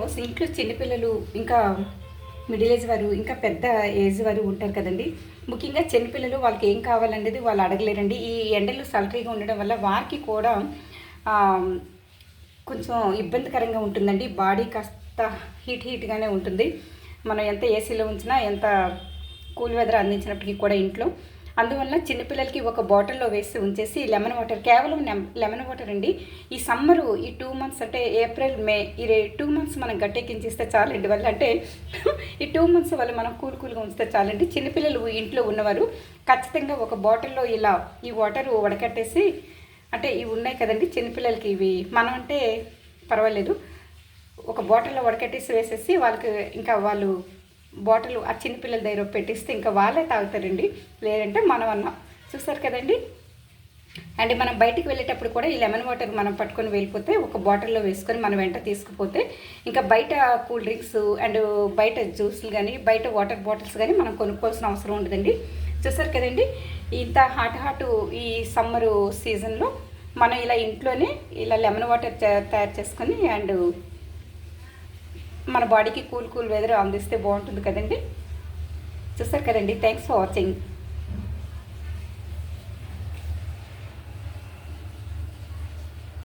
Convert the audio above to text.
ఇంట్లో చిన్నపిల్లలు ఇంకా మిడిల్ ఏజ్ వారు ఇంకా పెద్ద ఏజ్ వారు ఉంటారు కదండి. ముఖ్యంగా చిన్నపిల్లలు వాళ్ళకి ఏం కావాలనేది వాళ్ళు అడగలేరండి. ఈ ఎండలు సల్టరీగా ఉండడం వల్ల వారికి కూడా కొంచెం ఇబ్బందికరంగా ఉంటుందండి. బాడీ కాస్త హీట్గానే ఉంటుంది. మనం ఎంత ఏసీలో ఉంచినా ఎంత కూల్ వెదర్ అందించినప్పటికీ కూడా ఇంట్లో. అందువల్ల చిన్నపిల్లలకి ఒక బాటిల్లో వేసి ఉంచేసి లెమన్ వాటర్, కేవలం లెమన్ వాటర్ అండి. ఈ సమ్మరు ఈ 2 మంత్స్ అంటే ఏప్రిల్ మే ఈ 2 మంత్స్ మనం గట్టెక్కించిస్తే చాలండి. వల్ల అంటే ఈ 2 మంత్స్ వల్ల మనం కూల్గా ఉంచితే చాలండి. చిన్నపిల్లలు ఇంట్లో ఉన్నవారు ఖచ్చితంగా ఒక బాటిల్లో ఇలా ఈ వాటర్ వడకట్టేసి, అంటే ఇవి ఉన్నాయి కదండి చిన్నపిల్లలకి, ఇవి మనం అంటే పర్వాలేదు, ఒక బాటిల్లో వడకట్టేసి వేసేసి వాళ్ళకి ఇంకా వాళ్ళు బాటిల్ ఆ చిన్నపిల్లల దగ్గర పెట్టిస్తే ఇంకా వాళ్ళే తాగుతారండి. లేదంటే మనం అన్నా చూస్తారు కదండి. అండ్ మనం బయటికి వెళ్ళేటప్పుడు కూడా ఈ లెమన్ వాటర్ మనం పట్టుకొని వెళ్ళిపోతే ఒక బాటిల్లో వేసుకొని మనం వెంట తీసుకుపోతే ఇంకా బయట కూల్ డ్రింక్స్ అండ్ బయట జ్యూస్లు కానీ బయట వాటర్ బాటిల్స్ కానీ మనం కొనుక్కోవాల్సిన అవసరం ఉండదండి. చూస్తారు కదండి, ఇంత హాట్ ఈ సమ్మరు సీజన్లో మనం ఇలా ఇంట్లోనే ఇలా లెమన్ వాటర్ తయారు చేసుకొని అండ్ మన బాడీకి కూల్ వెదర్ అందిస్తే బాగుంటుంది కదండి. చూస్తారు కదండి. Thanks for watching.